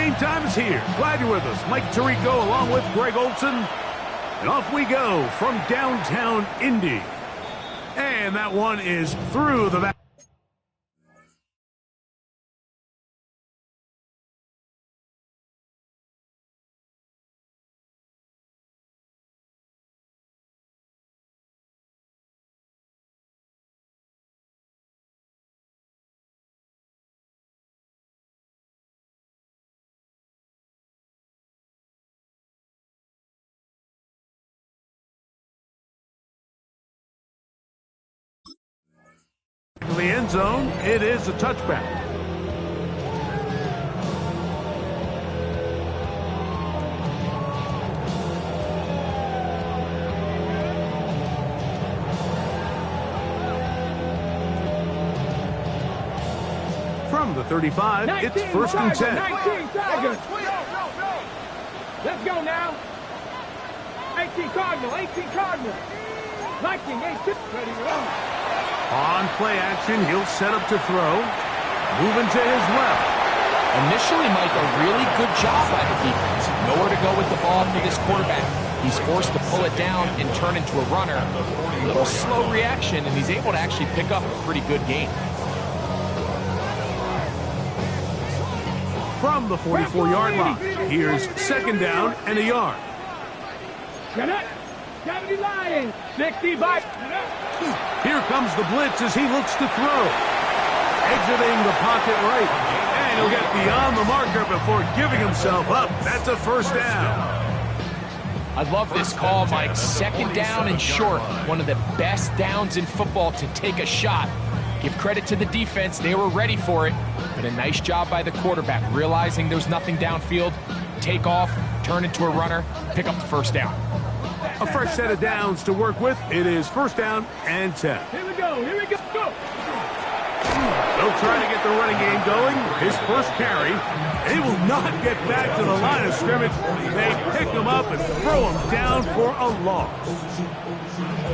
Game time is here. Glad you're with us. Mike Tirico along with Greg Olson. And off we go from downtown Indy. And that one is through the back. To the end zone, it is a touchback. From the 35, it's first and 10. 19 Tigers. Let's go now. 18 Cardinal, 18 Cardinal. 19, 18. Ready to run. On play action, he'll set up to throw. Moving to his left. Initially, Mike, a really good job by the defense. Nowhere to go with the ball for this quarterback. He's forced to pull it down and turn into a runner. A little slow reaction, and he's able to actually pick up a pretty good gain. From the 44-yard line, here's second down and a yard. Get it. 70 Lions. 60 by. Here comes the blitz as he looks to throw. Exiting the pocket right. And he'll get beyond the marker before giving himself up. That's a first down. I love this call, Mike. Second down and short. One of the best downs in football to take a shot. Give credit to the defense. They were ready for it. But a nice job by the quarterback, realizing there's nothing downfield. Take off, turn into a runner, pick up the first down. A fresh set of downs to work with. It is first down and 10. Here we go. Here we go. Go. They'll try to get the running game going. His first carry. They will not get back to the line of scrimmage. They pick him up and throw him down for a loss.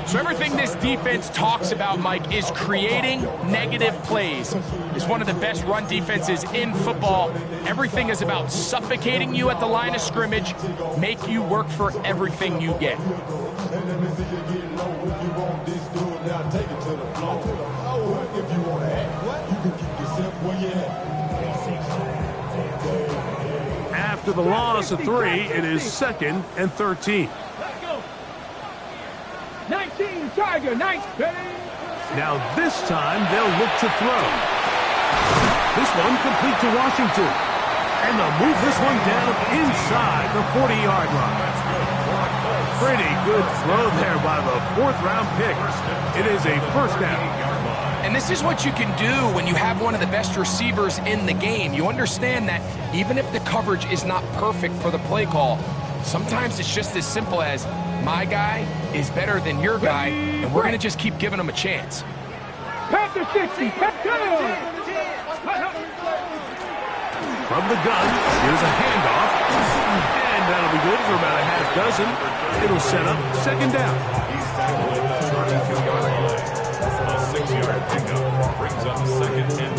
So everything this defense talks about, Mike, is creating negative plays. It's one of the best run defenses in football. Everything is about suffocating you at the line of scrimmage, make you work for everything you get. After the loss of 3, it is second and 13. Let's go. 19 Tiger. 19. Now this time they'll look to throw. This one complete to Washington. And they'll move this one down inside the 40-yard line. Pretty good throw there by the fourth-round pick. It is a first down. And this is what you can do when you have one of the best receivers in the game. You understand that even if the coverage is not perfect for the play call, sometimes it's just as simple as my guy is better than your guy, and we're going to just keep giving him a chance. Panther 60. From the gun, here's a handoff. And that'll be good for about a half dozen. It'll set up second down. 6-yard pickup brings up second and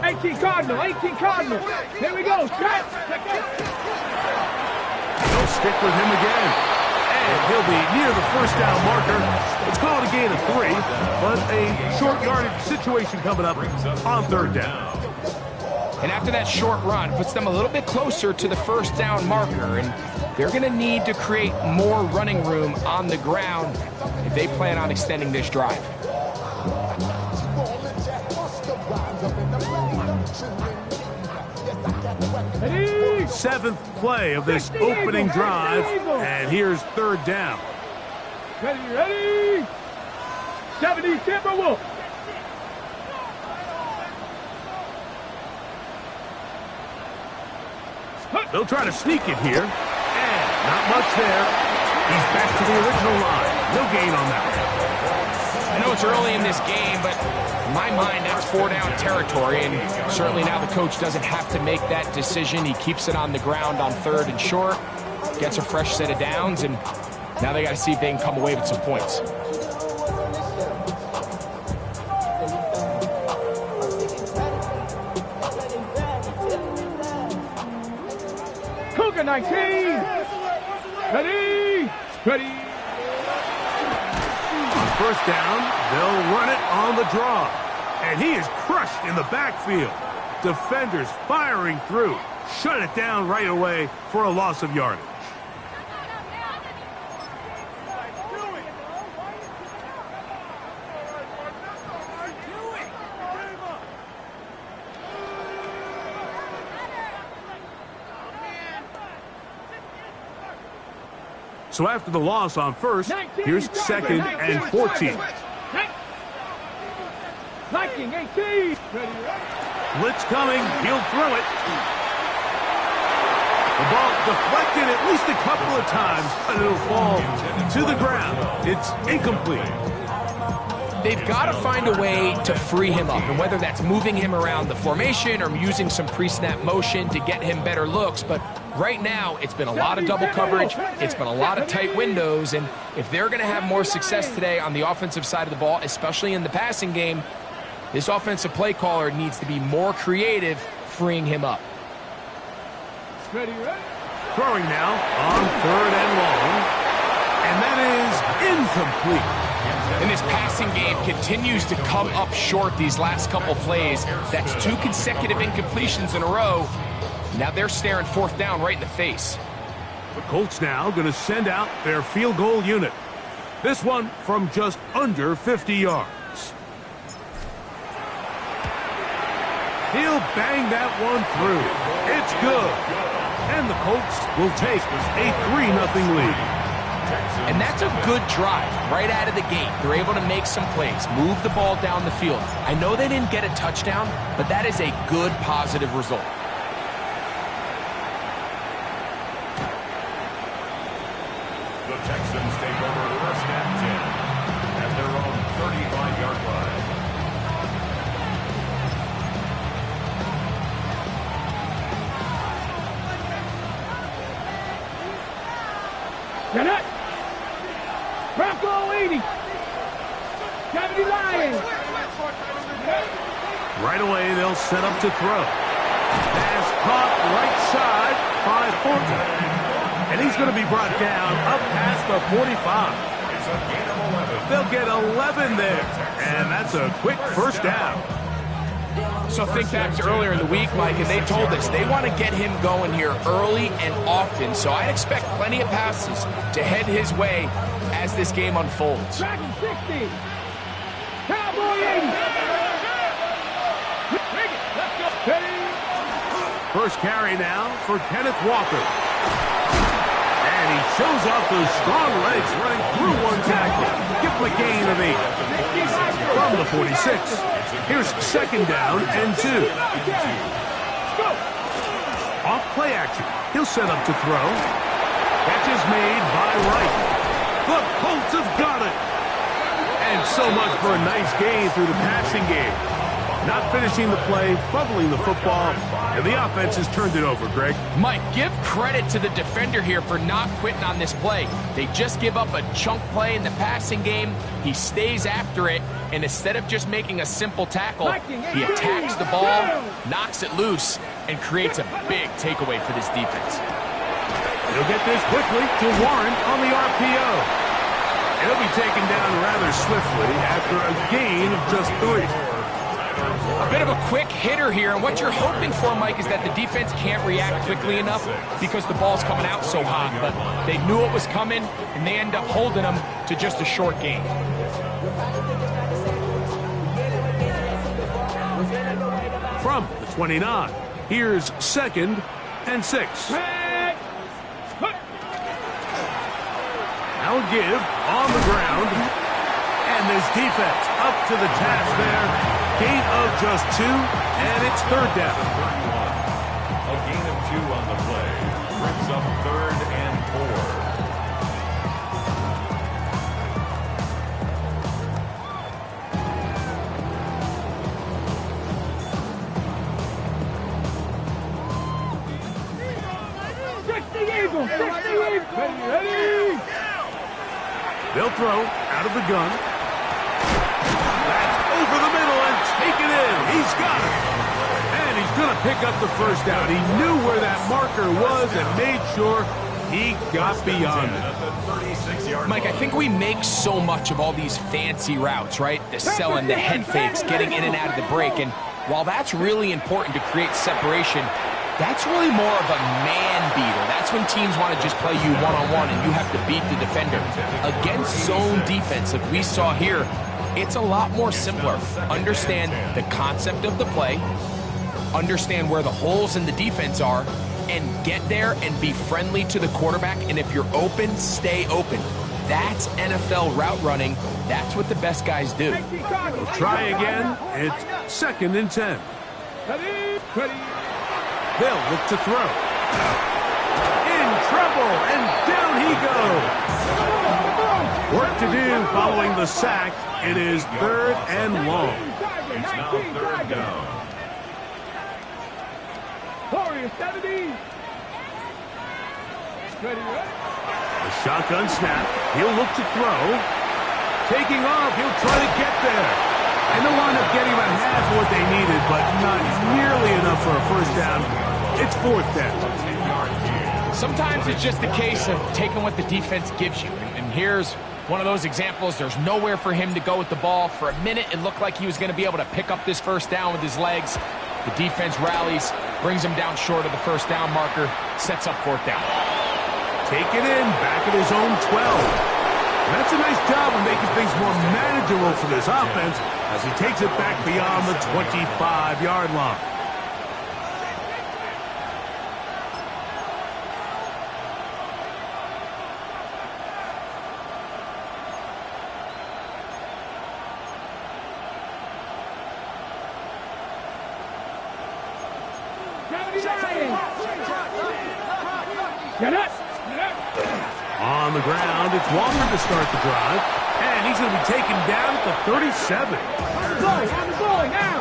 4. 18 Cardinal. 18 Cardinal. Here we go. Strike. They'll stick with him again. And he'll be near the first down marker. It's called a gain of 3, but a short yardage situation coming up on third down. And after that short run, puts them a little bit closer to the first down marker, and they're going to need to create more running room on the ground if they plan on extending this drive. Ready. Seventh play of this opening drive, and here's third down. Ready. 70 Timberwolf. They'll try to sneak it here, and not much there. He's back to the original line. No gain on that one. I know it's early in this game, but in my mind, that's 4-down territory, and certainly now the coach doesn't have to make that decision. He keeps it on the ground on third and short, gets a fresh set of downs, and now they got to see if they can come away with some points. 10, 19. Ready. Ready. On first down, they'll run it on the draw. And he is crushed in the backfield. Defenders firing through. Shut it down right away for a loss of yardage. So after the loss on first, here's second and 14. Liking 18. Blitz coming. He'll throw it. The ball deflected at least a couple of times, but it'll fall to the ground. It's incomplete. They've got to find a way to free him up, and whether that's moving him around the formation or using some pre-snap motion to get him better looks, but right now it's been a lot of double coverage, it's been a lot of tight windows, and if they're going to have more success today on the offensive side of the ball, especially in the passing game, this offensive play caller needs to be more creative freeing him up. Throwing now on third and long, and that is incomplete. And this passing game continues to come up short these last couple plays. That's 2 consecutive incompletions in a row. Now they're staring fourth down right in the face. The Colts now going to send out their field goal unit. This one from just under 50 yards. He'll bang that one through. It's good. And the Colts will take a 3-0 lead. And that's a good drive right out of the gate. They're able to make some plays, move the ball down the field. I know they didn't get a touchdown, but that is a good, positive result. The Texans take over first and 10 at their own 35-yard line. Get it. Bronco 80. 70 Lions. Right away, they'll set up to throw. Pass caught right side by Thornton. And he's going to be brought down up past the 45. It's a gain of 11. They'll get 11 there. And that's a quick first down. So think back to earlier in the week, Mike, and they told us they want to get him going here early and often. So I expect plenty of passes to head his way as this game unfolds. Dragon 60. Cowboy 80. First carry now for Kenneth Walker. And he shows off those strong legs running through one tackle. Give him a gain of 8. From the 46. Here's second down and 2. Off play action. He'll set up to throw. Catch is made by Wright. The Colts have got it. And so much for a nice gain through the passing game. Not finishing the play, fumbling the football, and the offense has turned it over, Greg. Mike, give credit to the defender here for not quitting on this play. They just give up a chunk play in the passing game. He stays after it, and instead of just making a simple tackle, he attacks the ball, knocks it loose, and creates a big takeaway for this defense. He'll get this quickly to Warren on the RPO. He'll be taken down rather swiftly after a gain of just 3. A bit of a quick hitter here, and what you're hoping for, Mike, is that the defense can't react quickly enough because the ball's coming out so hot. But they knew it was coming, and they end up holding them to just a short gain. From the 29, here's second and 6. Now a give on the ground, and this defense up to the task there. Gain of just 2, and it's third down. A gain of 2 on the play brings up third and 4. Ready? They'll throw out of the gun. That's over the middle and taken in. He's got it. And he's going to pick up the first down. He knew where that marker was and made sure he got beyond it. Mike, I think we make so much of all these fancy routes, right? The selling, the head fakes, getting in and out of the break. And while that's really important to create separation, that's really more of a man beater. That's when teams want to just play you one-on-one and you have to beat the defender. Against zone defense like we saw here, it's a lot more simpler. Understand the concept of the play, understand where the holes in the defense are, and get there and be friendly to the quarterback. And if you're open, stay open. That's NFL route running. That's what the best guys do. We'll try again. It's 2nd and 10. They'll look to throw. In trouble, and down he goes. Work to do following the sack. It is 3rd and long. It's now 3rd down. Warriors 70. The shotgun snap. He'll look to throw. Taking off, he'll try to get there. And they'll wind up getting about half of what they needed, but not nearly enough for a first down. It's 4th down. Sometimes it's just a case of taking what the defense gives you. And here's one of those examples. There's nowhere for him to go with the ball. For a minute, it looked like he was going to be able to pick up this first down with his legs. The defense rallies, brings him down short of the first down marker, sets up 4th down. Take it in, back at his own 12. And that's a nice job of making things more manageable for this offense as he takes it back beyond the 25-yard line. On the ground, it's Walker to start the drive. And he's going to be taken down at the 37. On the goal, now!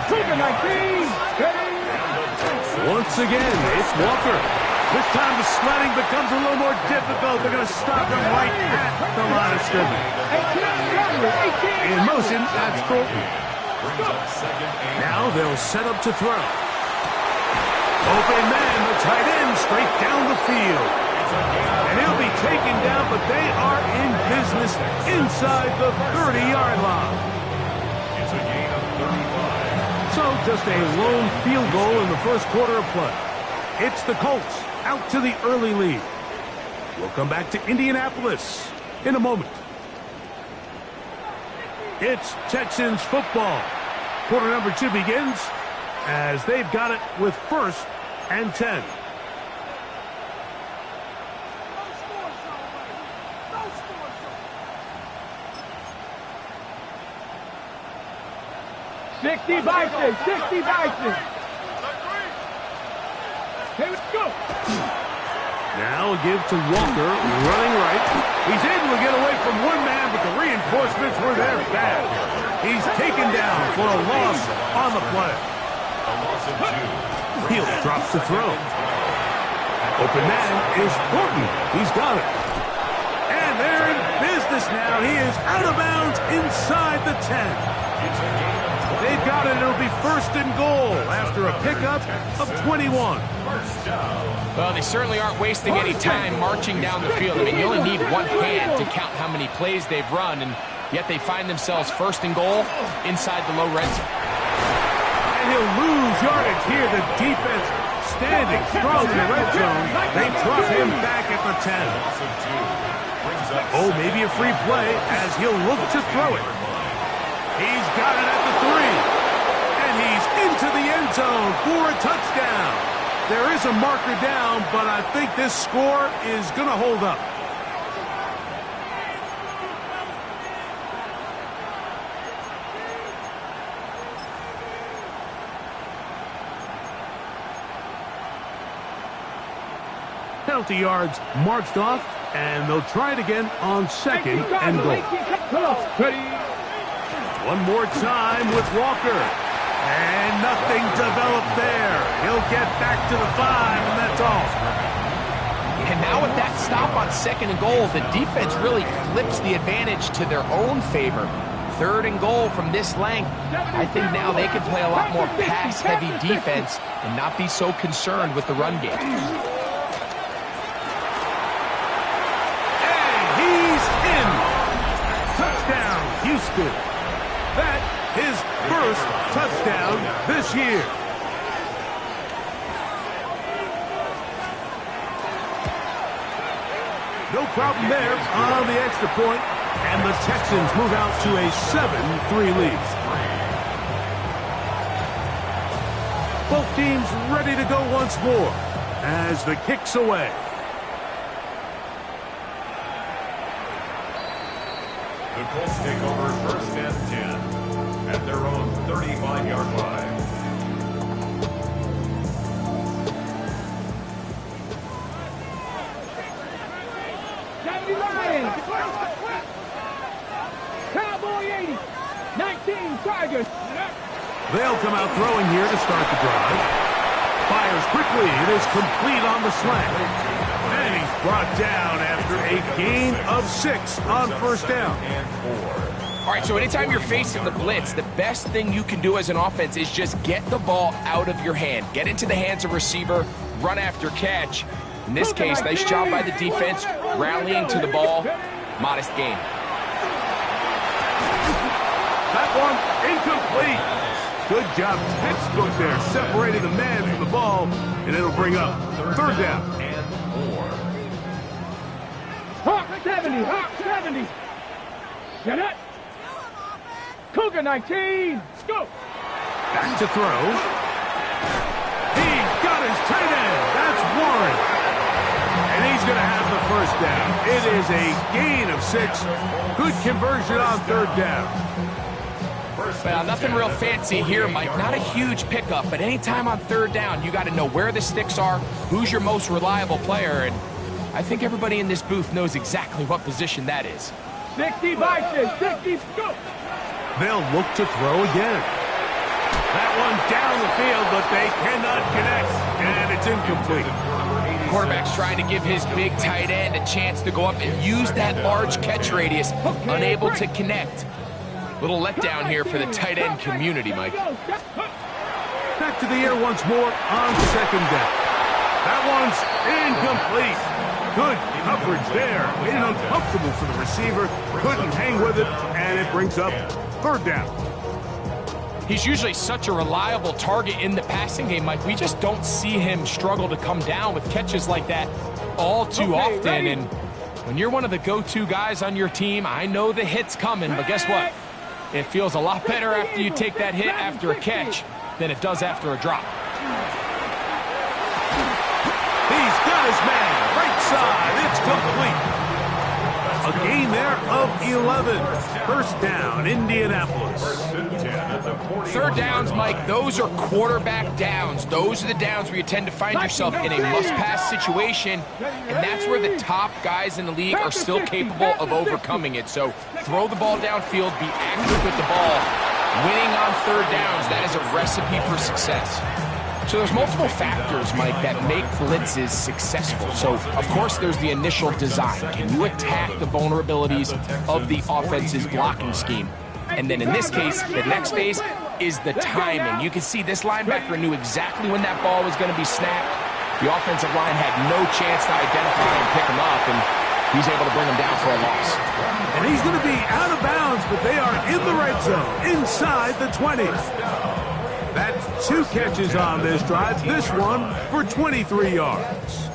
Trigger 19! Once again, it's Walker. This time the sledding becomes a little more difficult. They're going to stop him right at the line of scrimmage. In motion, that's Thornton. Now they'll set up to throw. Open man, the tight end, straight down the field. And he'll be taken down, but they are in business inside the 30-yard line. It's a gain of 35. So just a lone field goal in the first quarter of play. It's the Colts out to the early lead. We'll come back to Indianapolis in a moment. It's Texans football. Quarter number 2 begins as they've got it with 1st and 10. Sixty Bison. Here we go. Now a give to Walker, running right. He's able to get away from one man, but the reinforcements were there fast. He's taken down for a loss on the play. A loss of 2. Heel drops to throw. Open man is Thornton. He's got it. And they're in business now. He is out of bounds inside the 10. They've got it. It'll be 1st and goal after a pickup of 21. Well, they certainly aren't wasting any time marching down the field. I mean, you only need one hand to count how many plays they've run, and yet they find themselves 1st and goal inside the low red zone. And he'll lose yardage here. The defense standing strong in the red zone. They drop him back at the 10. Oh, maybe a free play as he'll look to throw it. He's got it at the 3. And he's into the end zone for a touchdown. There is a marker down, but I think this score is going to hold up. Penalty yards marched off, and they'll try it again on 2nd and goal. One more time with Walker. And nothing developed there. He'll get back to the 5, and that's all. And now with that stop on 2nd and goal, the defense really flips the advantage to their own favor. 3rd and goal from this length, I think now they can play a lot more pass-heavy defense and not be so concerned with the run game. And he's in. Touchdown, Houston. That his first touchdown this year. No problem there on the extra point, and the Texans move out to a 7-3 lead. Both teams ready to go once more as the kick's away. The Colts take over 1st and 10 at their own 35-yard line. Cowboy 80, 19 Tigers. They'll come out throwing here to start the drive. Fires quickly. It is complete on the slant. And he's brought down after a gain of 6 on 1st down. All right, so anytime you're facing the blitz, the best thing you can do as an offense is just get the ball out of your hand. Get into the hands of receiver, run after catch. In this case, nice job by the defense, rallying to the ball. Modest gain. That one incomplete. Good job, textbook there, separating the man from the ball, and it'll bring up 3rd down. Hawk 70, Hawk 70. Get it. Cougar 19, go. Back to throw. He's got his tight end. That's Warren. And he's going to have the 1st down. It is a gain of 6. Good conversion on 3rd down. Well, nothing real fancy here, Mike. Not a huge pickup, but anytime on 3rd down, you got to know where the sticks are, who's your most reliable player, and I think everybody in this booth knows exactly what position that is. 60 Vikings, 60, go. They'll look to throw again. That one down the field, but they cannot connect, and it's incomplete. Quarterback's trying to give his big tight end a chance to go up and use that large catch radius, unable to connect. Little letdown here for the tight end community, Mike. Back to the air once more on 2nd down. That one's incomplete. Good coverage there. Made it uncomfortable for the receiver. Couldn't hang with it, and it brings up 3rd down. He's usually such a reliable target in the passing game, Mike. We just don't see him struggle to come down with catches like that all too often. And when you're one of the go-to guys on your team, I know the hit's coming, but guess what? It feels a lot better after you take that hit after a catch than it does after a drop. He's got his man, right side, it's complete. A gain there of 11. 1st down, Indianapolis. 3rd downs, Mike, those are quarterback downs. Those are the downs where you tend to find yourself in a must-pass situation, and that's where the top guys in the league are still capable of overcoming it. So throw the ball downfield, be accurate with the ball. Winning on 3rd downs, that is a recipe for success. So there's multiple factors, Mike, that make blitzes successful. So, of course, there's the initial design. Can you attack the vulnerabilities of the offense's blocking scheme? And then in this case, the next phase is the timing. You can see this linebacker knew exactly when that ball was going to be snapped. The offensive line had no chance to identify and pick him up, and he's able to bring him down for a loss. And he's going to be out of bounds, but they are in the red zone, inside the 20. That's 2 catches on this drive, this one for 23 yards.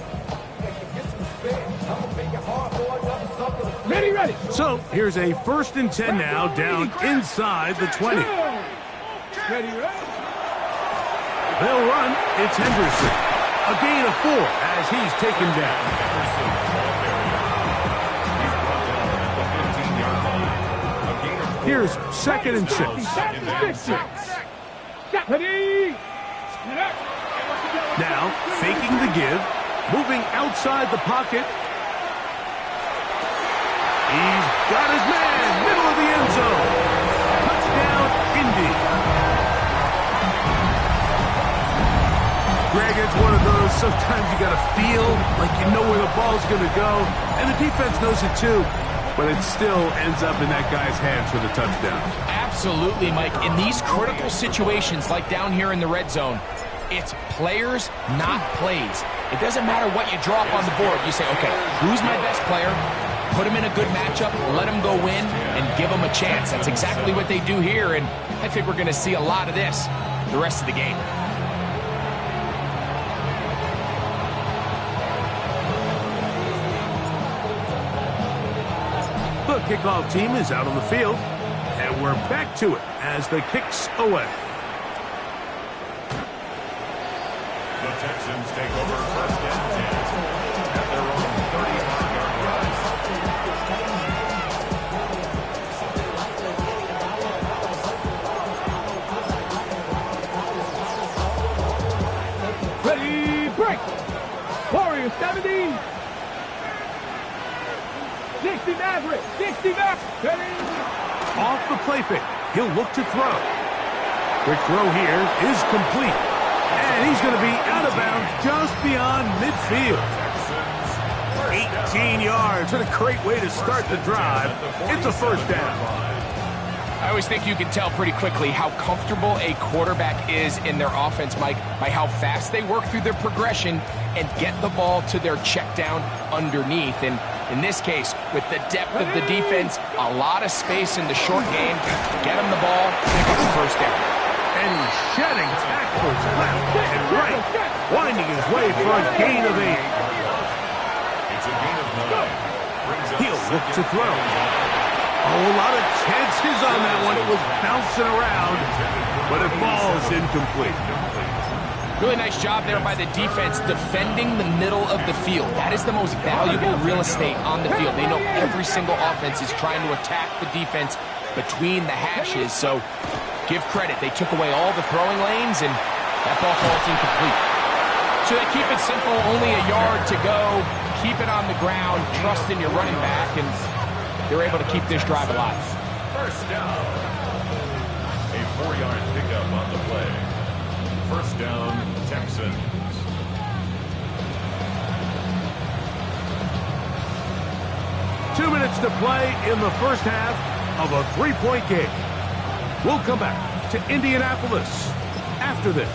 Ready. So here's a 1st and 10 now, down inside the 20. Ready. They'll run. It's Henderson. A gain of 4 as he's taken down. Here's 2nd and 6. Now, faking the give, moving outside the pocket. He's got his man, middle of the end zone. Touchdown, Indy. Greg, it's one of those, sometimes you got to feel like you know where the ball's going to go, and the defense knows it too. but it still ends up in that guy's hands for the touchdown. Absolutely, Mike. In these critical situations, like down here in the red zone, it's players, not plays. It doesn't matter what you draw up on the board. You say, okay, who's my best player? Put him in a good matchup, let him go win, and give him a chance. That's exactly what they do here, and I think we're going to see a lot of this the rest of the game. The kickoff team is out on the field, and we're back to it as the kick's away. The Texans take over first and 10 at their own 35-yard line. Ready, break. Warriors 70. 60 Maverick. 60 Maverick. Ready. Off the play fake, he'll look to throw. Quick throw here is complete. And he's going to be out of bounds just beyond midfield. 18 yards. What a great way to start the drive. It's a first down. I always think you can tell pretty quickly how comfortable a quarterback is in their offense, Mike, by how fast they work through their progression and get the ball to their check down underneath. And in this case, with the depth of the defense, a lot of space in the short game, get them the ball, pick up the first down. And he's shedding tackles left and right, winding his way for a gain of 8. It's a gain of 9. He'll look to throw. Oh, a lot of chances on that one. It was bouncing around, but it falls incomplete. Really nice job there by the defense defending the middle of the field. That is the most valuable real estate on the field. They know every single offense is trying to attack the defense between the hashes, so give credit. They took away all the throwing lanes, and that ball falls incomplete. So they keep it simple, only a yard to go. Keep it on the ground, trust in your running back, and they're able to keep this drive alive. First down. A 4-yard pickup on the play. First down, Texans. Two minutes to play in the first half of a 3-point game. We'll come back to Indianapolis after this.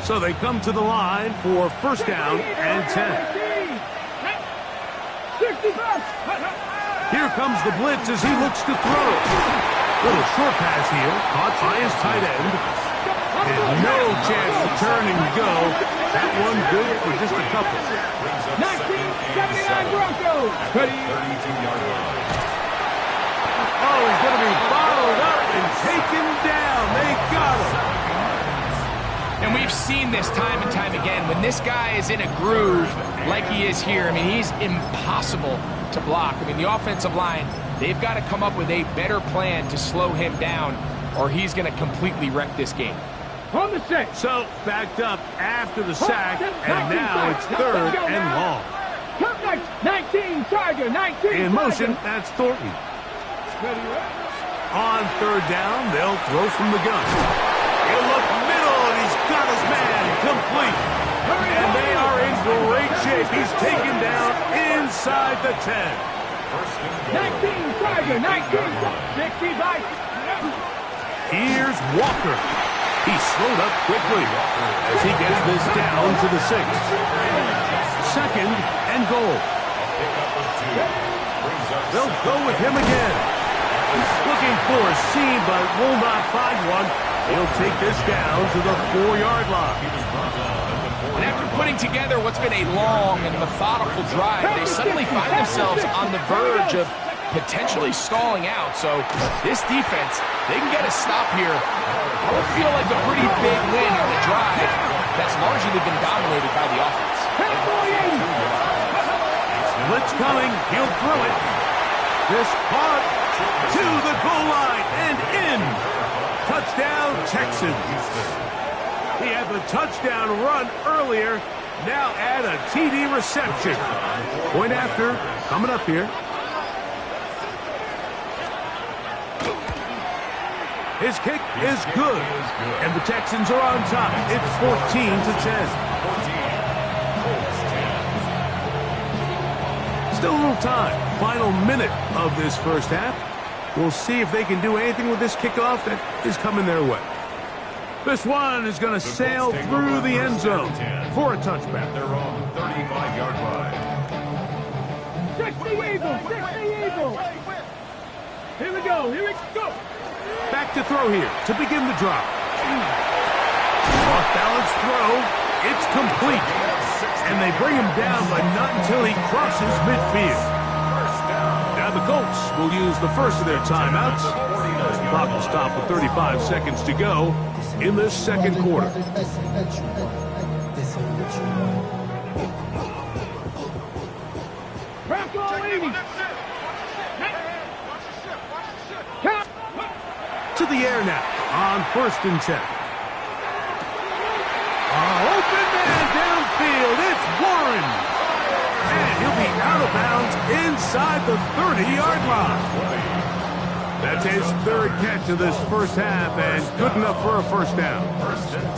So they come to the line for first down and 10. Here comes the blitz as he looks to throw. Little short pass here, caught by his tight end. And no chance to turn and go. That one good for just a couple. 1979 Broncos. Ready. 32-yard line. Oh, he's going to be bottled up and taken down. They got him. And we've seen this time and time again. When this guy is in a groove like he is here, I mean, he's impossible to block. I mean, the offensive line, they've got to come up with a better plan to slow him down, or he's going to completely wreck this game. On the set. So, backed up after the sack, and now it's third and long. 19, Tiger, 19. In motion, that's Thornton. On third down, they'll throw from the gun. He'll look middle, and he's got his man complete. And they are in great shape. He's taken down inside the 10. 19, Tiger, 19. 65. Here's Walker. He slowed up quickly as he gets this down to the 6. Second and goal. They'll go with him again. Looking for a seam, but will not find one. He'll take this down to the 4-yard line. And after putting together what's been a long and methodical drive, they suddenly find themselves on the verge of potentially stalling out. So this defense, they can get a stop here. I would feel like a pretty big win on the drive that's largely been dominated by the offense. Blitz coming. He'll throw it. This caught to the goal line and in. Touchdown, Texans. He had the touchdown run earlier. Now add a TD reception. Point after coming up here. His kick is good. And the Texans are on top. It's 14-10. 14. Colts 10. Still a little time. Final minute of this first half. We'll see if they can do anything with this kickoff that is coming their way. This one is going to sail through the end zone for a touchback. Their own 35-yard line. 60 Eagles! 60 Eagles! Here we go! Here we go! Back to throw here to begin the drive. Off-balance throw. It's complete. And they bring him down, but not until he crosses midfield. Now the Colts will use the first of their timeouts. Clock will stop with 35 seconds to go in this second quarter. To the air now on 1st and 10. Open man downfield. It's Warren. And he'll be out of bounds inside the 30-yard line. That's his third catch of this first half and good enough for a first down.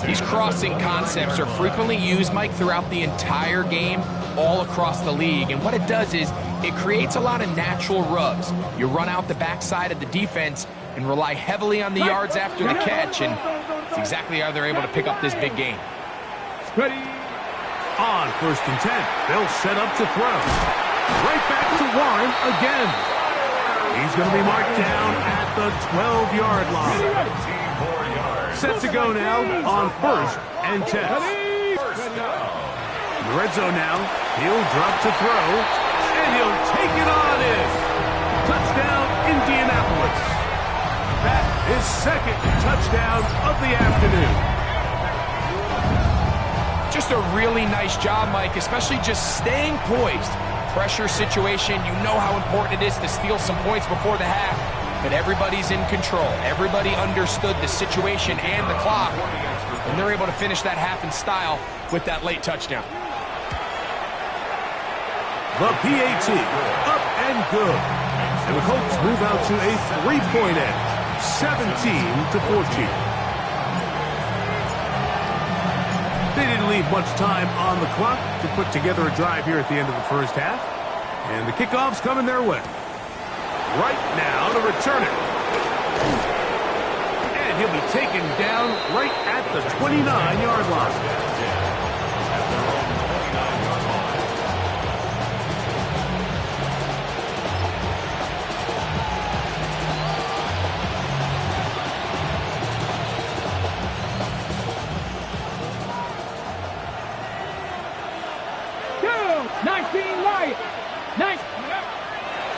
These crossing concepts are frequently used, Mike, throughout the entire game, all across the league. And what it does is it creates a lot of natural rubs. You run out the backside of the defense and rely heavily on the yards after the catch, and it's exactly how they're able to pick up this big game. Ready? On 1st and 10, they'll set up to throw. Right back to Warren again. He's going to be marked down at the 12-yard line. Set to go now on 1st and 10. In the red zone now, he'll drop to throw, and he'll take it on in. Touchdown, Indianapolis. That is second touchdown of the afternoon. Just a really nice job, Mike, especially just staying poised. Pressure situation, you know how important it is to steal some points before the half, but everybody's in control. Everybody understood the situation and the clock, and they're able to finish that half in style with that late touchdown. The PAT, up and good. And the Colts move out to a 3-point edge, 17-14. They didn't leave much time on the clock to put together a drive here at the end of the first half. And the kickoff's coming their way. Right now to return it. And he'll be taken down right at the 29-yard line.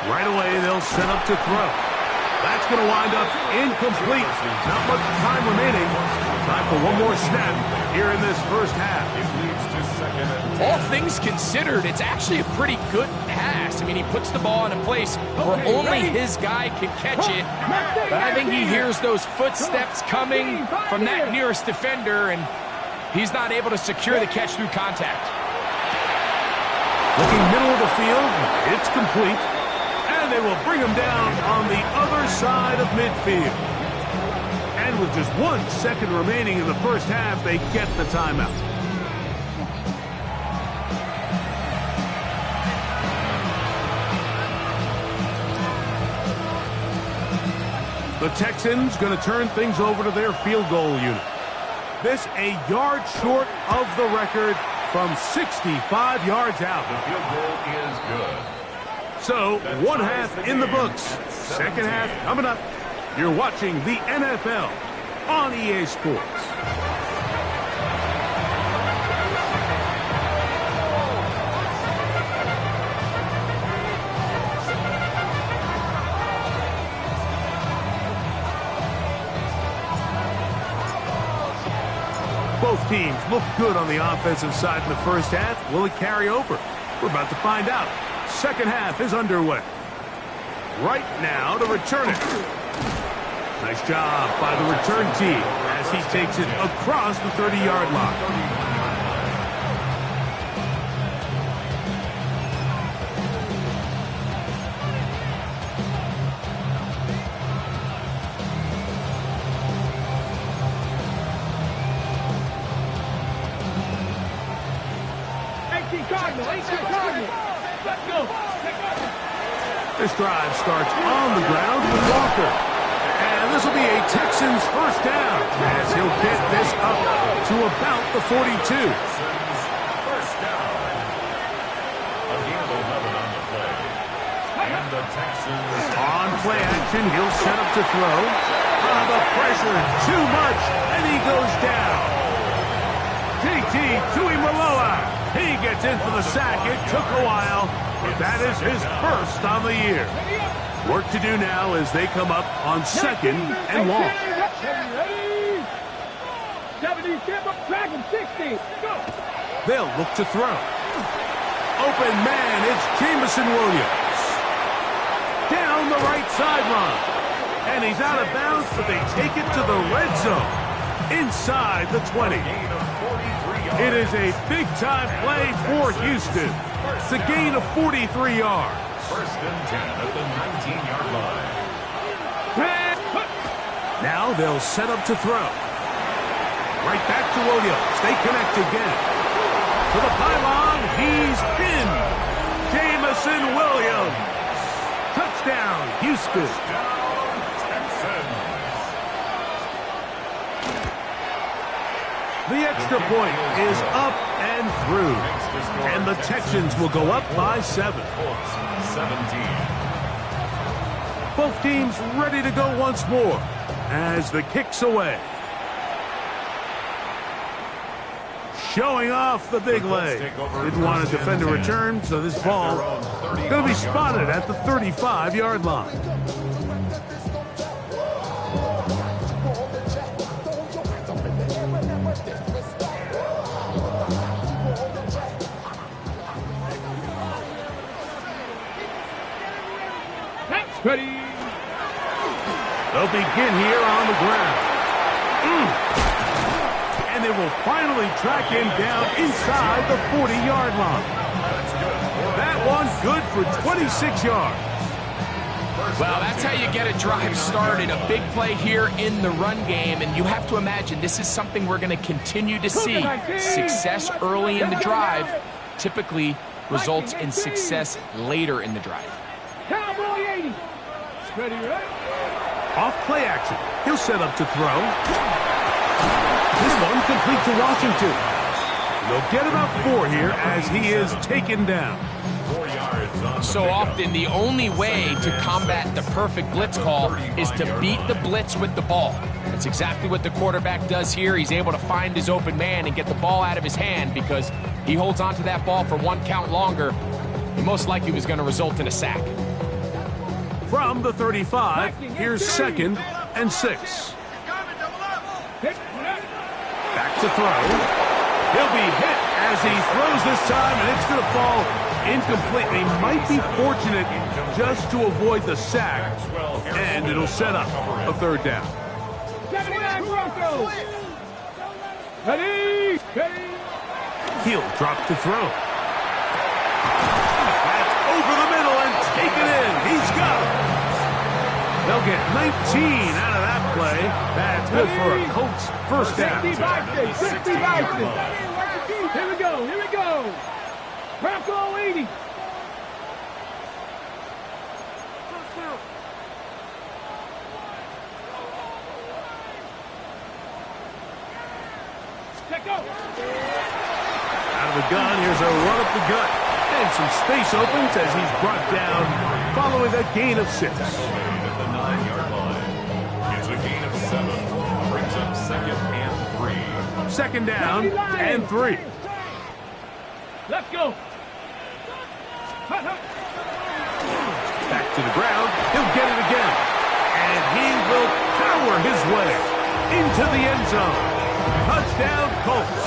Right away, they'll set up to throw. That's going to wind up incomplete. Not much time remaining. Time for one more snap here in this first half. All things considered, it's actually a pretty good pass. I mean, he puts the ball in a place where only his guy can catch it. But I think he hears those footsteps coming from that nearest defender, and he's not able to secure the catch through contact. Looking middle of the field, it's complete. And they will bring him down on the other side of midfield. And with just 1 second remaining in the first half, they get the timeout. The Texans going to turn things over to their field goal unit. This a yard short of the record from 65 yards out. The field goal is good. So, one half in the books. Second half coming up. You're watching the NFL on EA Sports. Both teams look good on the offensive side in the first half. Will it carry over? We're about to find out. Second half is underway. Right now to return it. Nice job by the return team as he takes it across the 30-yard line. Cardinal, 18 Cardinal. Let's go. This drive starts on the ground with Walker. And this will be a Texans first down as he'll get this up to about the 42. First down. A gain of 11 on the play. And the Texans On play action, he'll set up to throw. The pressure is too much, and he goes down. JT Tuimoloau. He gets in for the sack. It took a while, but that is his first on the year. Work to do now as they come up on second and long. 70, step up, track him, 60. Go. They'll look to throw. Open man, it's Jameson Williams. Down the right sideline. And he's out of bounds, but they take it to the red zone. Inside the 20. It is a big-time play for Houston. It's a gain of 43 yards. First and 10 at the 19-yard line. Now they'll set up to throw. Right back to Williams. They connect again. To the pylon, he's pinned. Jameson Williams. Touchdown, Houston. The extra point is up and through. And the Texans will go up by 7. 17. Both teams ready to go once more as the kick's away. Showing off the big leg. Didn't want to defend a return, so this ball going to be spotted at the 35-yard line. Ready. They'll begin here on the ground. And they will finally track him down inside the 40-yard line. That one's good for 26 yards. Well, that's how you get a drive started. A big play here in the run game, and you have to imagine this is something we're going to continue to see. Success early in the drive typically results in success later in the drive. Cowboy 80. Ready, right? Off play action. He'll set up to throw. This one complete to Washington. They'll get about 4 here as he is taken down. 4 yards on So often, the only way to combat the perfect blitz call is to beat the blitz with the ball. That's exactly what the quarterback does here. He's able to find his open man and get the ball out of his hand because he holds onto that ball for 1 count longer. It most likely was going to result in a sack. From the 35, here's 2nd and 6. Back to throw. He'll be hit as he throws this time, and it's going to fall incompletely. Might be fortunate just to avoid the sack, and it'll set up a 3rd down. 79 Broncos. Ready. Ready. He'll drop to throw. That's over the middle and taken in. He's got it. They'll get 19 out of that play. That's good for a Colts first down. 60 Bison. Here we go. Here we go. Bronco 80. Check go. Out of the gun, here's a run up the gut. And some space opens as he's brought down following a gain of 6. at the 9-yard line. It's a gain of 7. Brings up 2nd and 3. 2nd down and 3. Let's go. Back to the ground. He'll get it again. And he will power his way into the end zone. Touchdown, Colts.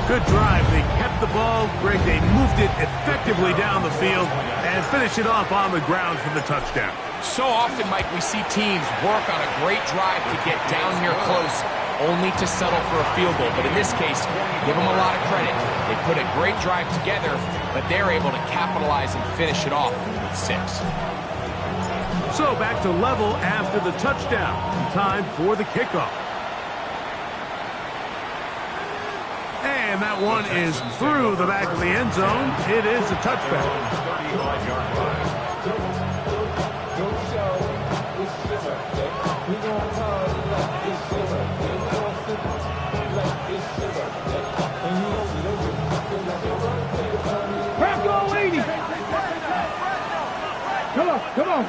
Good drive. They kept the ball. Greg, they moved it effectively down the field and finished it off on the ground for the touchdown. So often, Mike, we see teams work on a great drive to get down here close, only to settle for a field goal. But in this case, give them a lot of credit. They put a great drive together, but they're able to capitalize and finish it off with 6. So back to level after the touchdown. Time for the kickoff. And that one is through the back of the end zone. It is a touchback. 35-yard line. Bronco 80. Come on.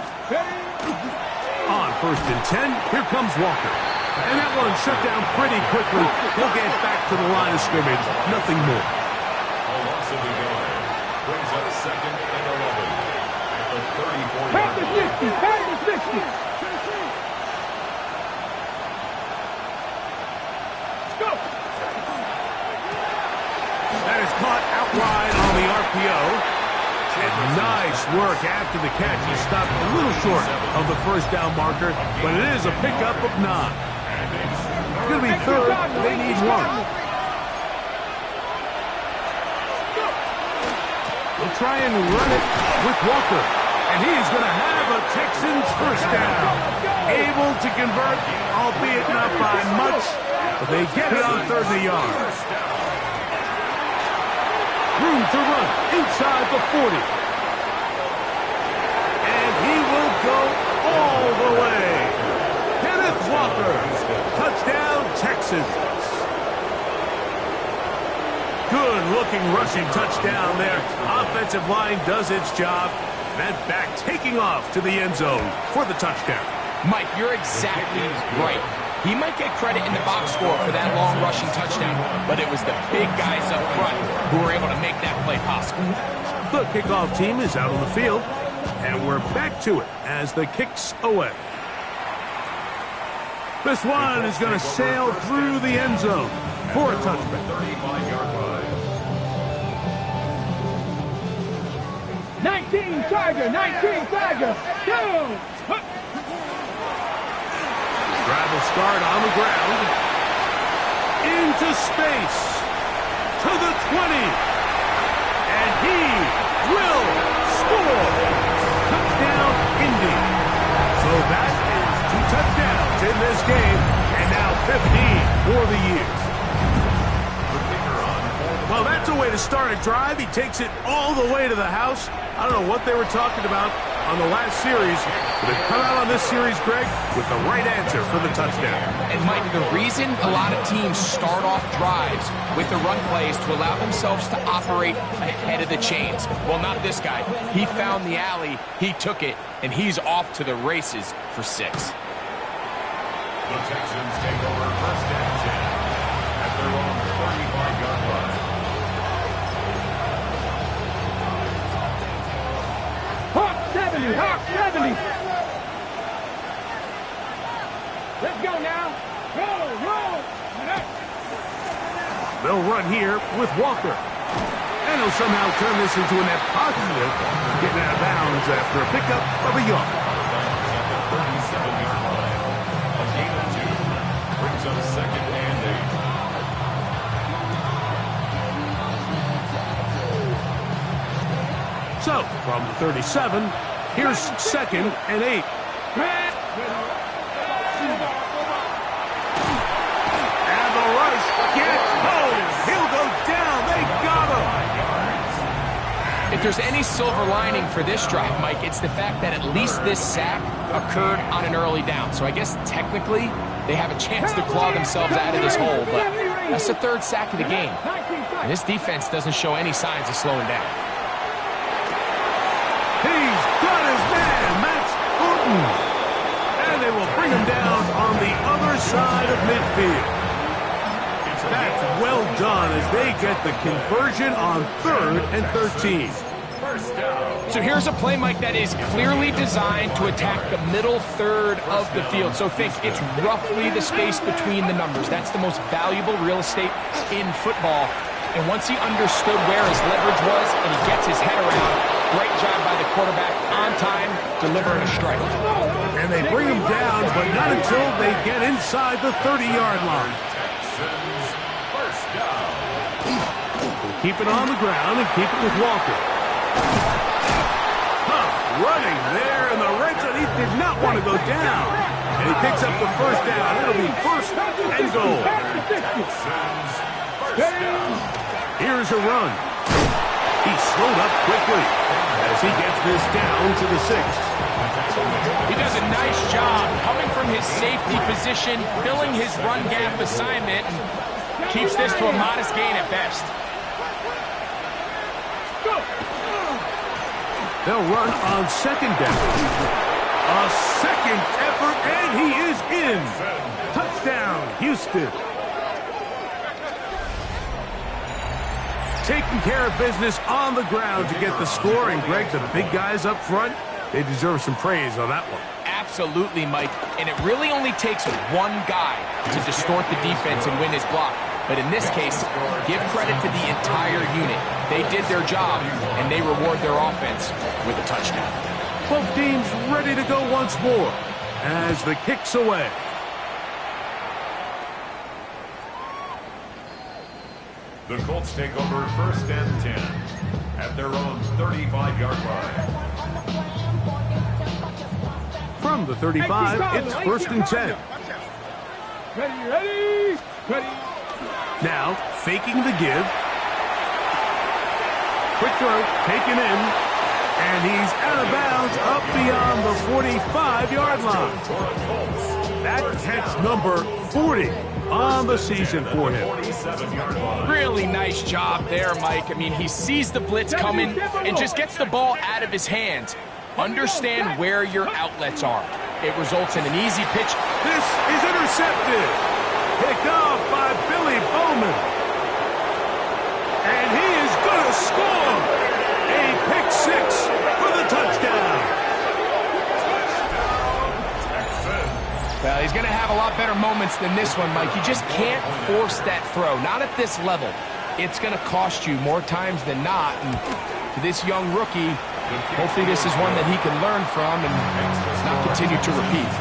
On 1st and 10, here comes Walker. And that one shut down pretty quickly. He'll get back to the line of scrimmage. Nothing more. A loss of the yard brings up 2nd and 11 at the 34-yard Back to 60. Back to 60. Let's go. That is caught out wide on the RPO. And nice work after the catch. He stopped a little short of the 1st down marker, but it is a pickup of 9. It's going to be 3rd. They need 1. They'll try and run it with Walker. And he's going to have a Texans 1st down. Able to convert, albeit not by much, but they get it on 3rd and a yard. Room to run inside the 40. And he will go all the way. Kenneth Walker, touchdown Texans. Good-looking rushing touchdown there. Offensive line does its job. That back taking off to the end zone for the touchdown. Mike, you're exactly right. He might get credit in the box score for that long rushing touchdown, but it was the big guys up front who were able to make that play possible. The kickoff team is out on the field, and we're back to it as the kick's away. This one is going to sail through the end zone for a touchback. 35-yard line. 19 Tiger. Go. Drive will start on the ground. Into space. To the 20. And he will score. Touchdown, Indy. So that is 2 touchdowns in this game. And now 15 for the year. Well, that's a way to start a drive. He takes it all the way to the house. I don't know what they were talking about on the last series, but they've come out on this series, Greg, with the right answer for the touchdown. And, Mike, the reason a lot of teams start off drives with the run plays to allow themselves to operate ahead of the chains. Well, not this guy. He found the alley, he took it, and he's off to the races for 6. The Texans take over 1st and 10 at their own 35-yard line. Hawk 70. Let's go now. Roll. They'll run here with Walker. And he'll somehow turn this into a net positive, getting out of bounds after a pickup of a yard. 37-yard line. A gain of 2 brings up 2nd and 8. So, from the 37, here's 2nd and 8. And the rush gets home. He'll go down. They got him. If there's any silver lining for this drive, Mike, it's the fact that at least this sack occurred on an early down. So I guess technically they have a chance to claw themselves out of this hole, but that's the 3rd sack of the game. And this defense doesn't show any signs of slowing down. He's got his man, Max Orton. And they will bring him down on the other side of midfield. That's well done as they get the conversion on 3rd and 13. So here's a play, Mike, that is clearly designed to attack the middle 3rd of the field. So think it's roughly the space between the numbers. That's the most valuable real estate in football. And once he understood where his leverage was and he gets his head around, great job by the quarterback on time, delivering a strike. And they bring him down, but not until they get inside the 30-yard line. Texans 1st down. We'll keep it on the ground and keep it with Walker. Tough running there in the red zone. He did not want to go down. And he picks up the 1st down. It'll be 1st and goal. Texans 1st Here's a run. He's slowed up quickly as he gets this down to the 6. He does a nice job coming from his safety position, filling his run gap assignment, and keeps this to a modest gain at best. They'll run on second down. A second effort, and he is in. Touchdown, Houston. Taking care of business on the ground to get the score. And, Greg, the big guys up front, they deserve some praise on that one. Absolutely, Mike. And it really only takes one guy to distort the defense and win his block. But in this case, give credit to the entire unit. They did their job, and they reward their offense with a touchdown. Both teams ready to go once more as the kick's away. The Colts take over 1st and 10 at their own 35-yard line. From the 35, it's 1st and 10. Ready. Now, faking the give. Quick throw, taken in. And he's out of bounds up beyond the 45-yard line. That catch number 40 on the season for him. Really nice job there, Mike. I mean, he sees the blitz coming and just gets the ball out of his hands. Understand where your outlets are. It results in an easy pitch. This is intercepted. Picked off by Billy Bowman. And he is going to score. A pick 6 for the touchdown. Well, he's going to have a lot better moments than this one, Mike. You just can't force that throw. Not at this level. It's going to cost you more times than not. And for this young rookie, hopefully this is one that he can learn from and not continue to repeat.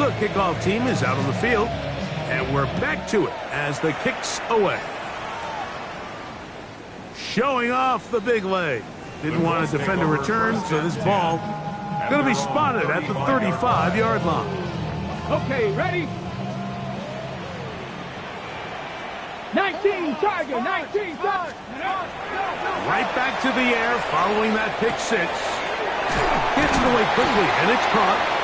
The kickoff team is out on the field, and we're back to it as the kick's away. Showing off the big leg. Didn't want to defend a return, so this ball going to be spotted at the 35-yard line. Okay, ready? 19 target, 19 target. Right back to the air following that pick 6. Gets it away quickly, and it's caught.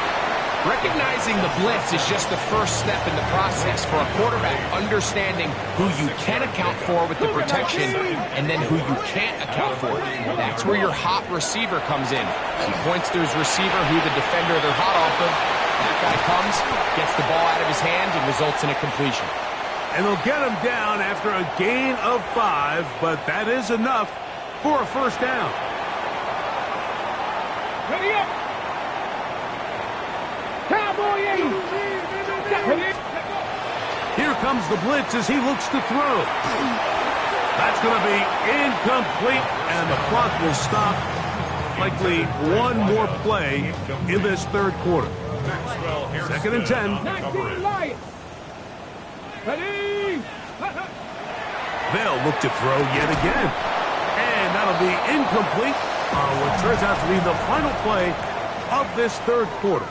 Recognizing the blitz is just the first step in the process for a quarterback, understanding who you can account for with the protection and then who you can't account for. That's where your hot receiver comes in. He points to his receiver, who the defender they're hot off of. That guy comes, gets the ball out of his hand, and results in a completion. And they'll get him down after a gain of 5, but that is enough for a first down. Ready up. Cowboy 8. Here comes the blitz as he looks to throw. That's going to be incomplete, and the clock will stop. Likely one more play in this third quarter. 2nd and 10. 19 Lions. Ready. They'll look to throw yet again. And that'll be incomplete on what turns out to be the final play of this third quarter.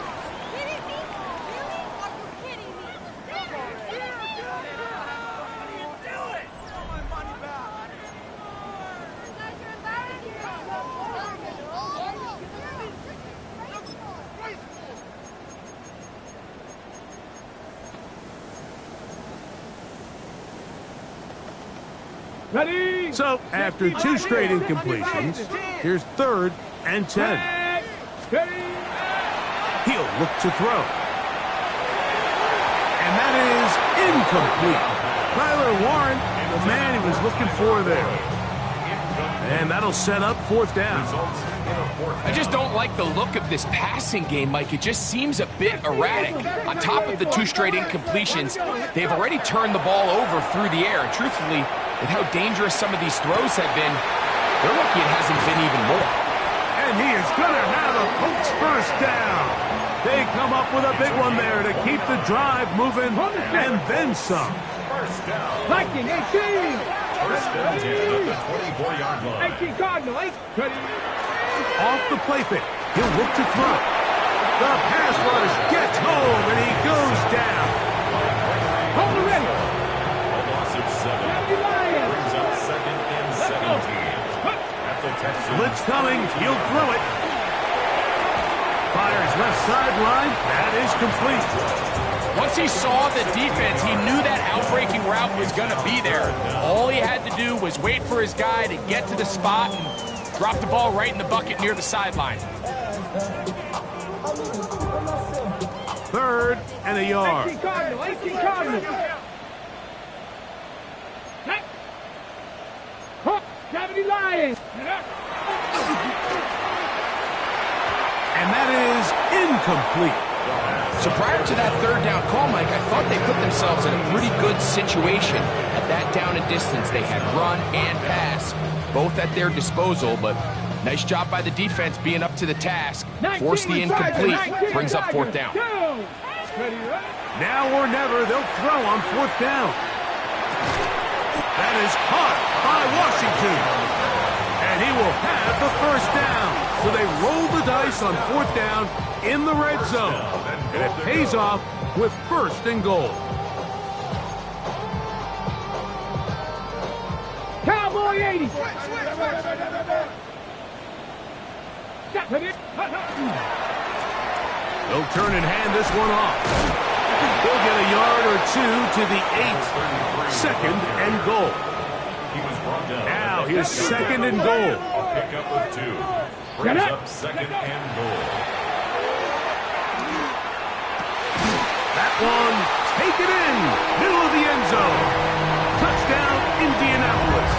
Ready. So, after 2 straight incompletions, here's 3rd and 10. He'll look to throw. And that is incomplete. Tyler Warren, the man he was looking for there. And that'll set up 4th down. I just don't like the look of this passing game, Mike. It just seems a bit erratic. On top of the 2 straight incompletions, they've already turned the ball over through the air. And truthfully, with how dangerous some of these throws have been, they're lucky it hasn't been even more. And he is going to have a Colts first down. They come up with a big one there to keep the drive moving, and then some. First down. Viking 18. First and 10 at the 24-yard line. 18 Cardinal 8. Ready. Off the play fake. He'll look to throw. The pass rush gets home, and he goes down. Blitz coming. He'll throw it. Fires left sideline. That is complete. Once he saw the defense, he knew that outbreaking route was going to be there. All he had to do was wait for his guy to get to the spot and drop the ball right in the bucket near the sideline. 3rd and a yard. 18 Cardinal, 18 Cardinal. Hook, 70 Lions. And that is incomplete. So prior to that 3rd down call, Mike, I thought they put themselves in a pretty good situation. At that down and distance, they had run and pass, both at their disposal, but nice job by the defense being up to the task. Force the incomplete, brings up 4th down. Now or never, they'll throw on 4th down. That is caught by Washington. And he will have the 1st down. So they roll the dice on 4th down in the red zone. And it pays off with 1st and goal. Cowboy 80. They'll turn and hand this one off. They'll get a yard or 2 to the 8. 2nd and goal. Now here's 2nd and goal. A pickup of 2. Brings up 2nd and goal. That one, take it in, middle of the end zone. Touchdown, Indianapolis.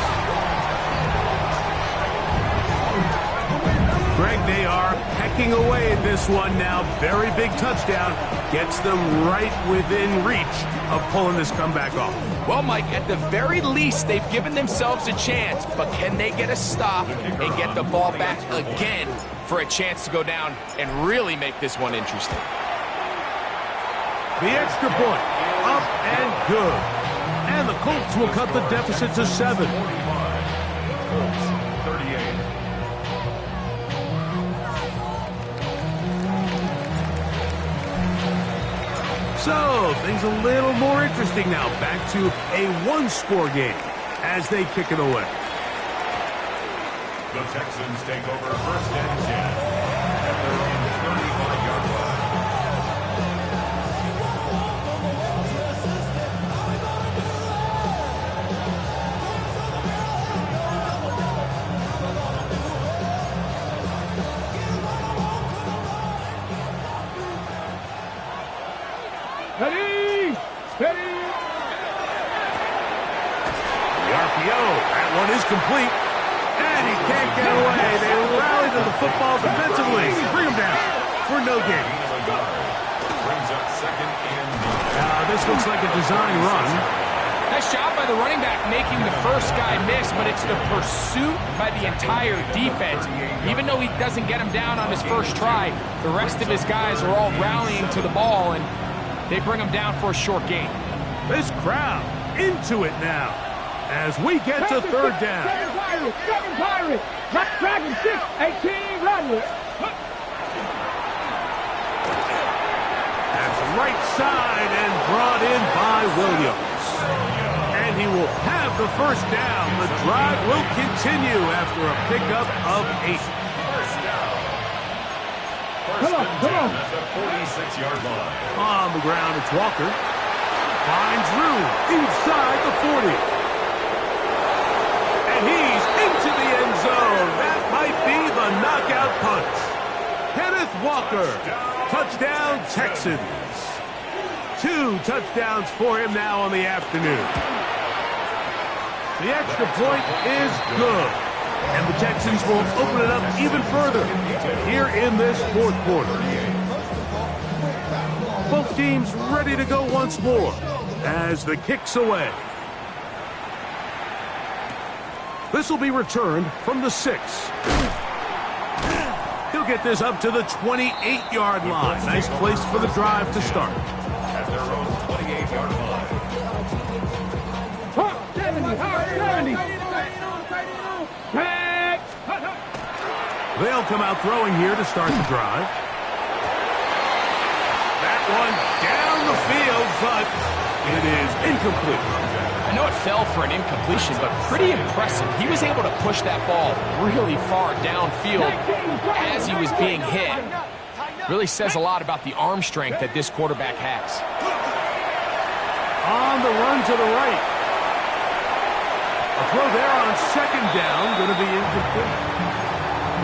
Greg, they are pecking away at this one now. Very big touchdown. Gets them right within reach of pulling this comeback off. Well, Mike, at the very least, they've given themselves a chance, but can they get a stop and get the ball back again for a chance to go down and really make this one interesting? The extra point, up and good. And the Colts will cut the deficit to 7. 38. So, things a little more interesting now. Back to a one-score game as they kick it away. The Texans take over 1st and 10 at their own 35-yard line. Ready! Ready! The RPO, that one is complete. And he can't get away. They rally to the football defensively. Bring him down for no gain. Brings up 2nd and 9. This looks like a design run. Nice job by the running back making the first guy miss, but it's the pursuit by the entire defense. Even though he doesn't get him down on his first try, the rest of his guys are all rallying to the ball, and they bring him down for a short gain. This crowd into it now as we get to 3rd down. 7 Pirates! Black Dragon 6, 18 Rattlers. That's right side and brought in by Williams. And he will have the 1st down. The drive will continue after a pickup of 8. Come on. At the 46-yard line. On the ground, it's Walker. Finds room inside the 40. And he's into the end zone. That might be the knockout punch. Kenneth Walker. Touchdown, Texans. 2 touchdowns for him now on the afternoon. The extra point is good. And the Texans will open it up even further here in this 4th quarter. Both teams ready to go once more as the kick's away. This will be returned from the 6. He'll get this up to the 28-yard line. Nice place for the drive to start. At their own 28-yard line. 70. They'll come out throwing here to start the drive. That one down the field, but It is incomplete. I know it fell for an incompletion, but pretty impressive. He was able to push that ball really far downfield as he was being hit. Really says a lot about the arm strength that this quarterback has. On the run to the right. A throw there on second down, going to be incomplete.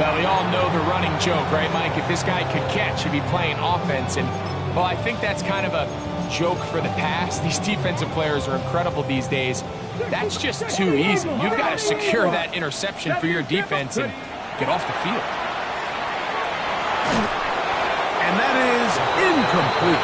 Well, we all know the running joke, right, Mike? If this guy could catch, he'd be playing offense. And, well, I think that's kind of a joke for the past. These defensive players are incredible these days. That's just too easy. You've got to secure that interception for your defense and get off the field. And that is incomplete.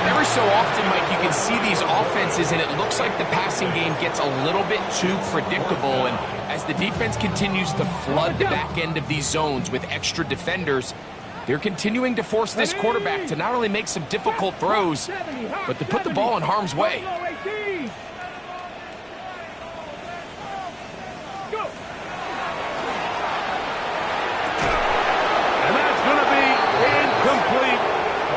Every so often, Mike, you can see these offenses, and it looks like the passing game gets a little bit too predictable. And as the defense continues to flood the back end of these zones with extra defenders, they're continuing to force this quarterback to not only make some difficult throws, but to put the ball in harm's way. And that's going to be incomplete.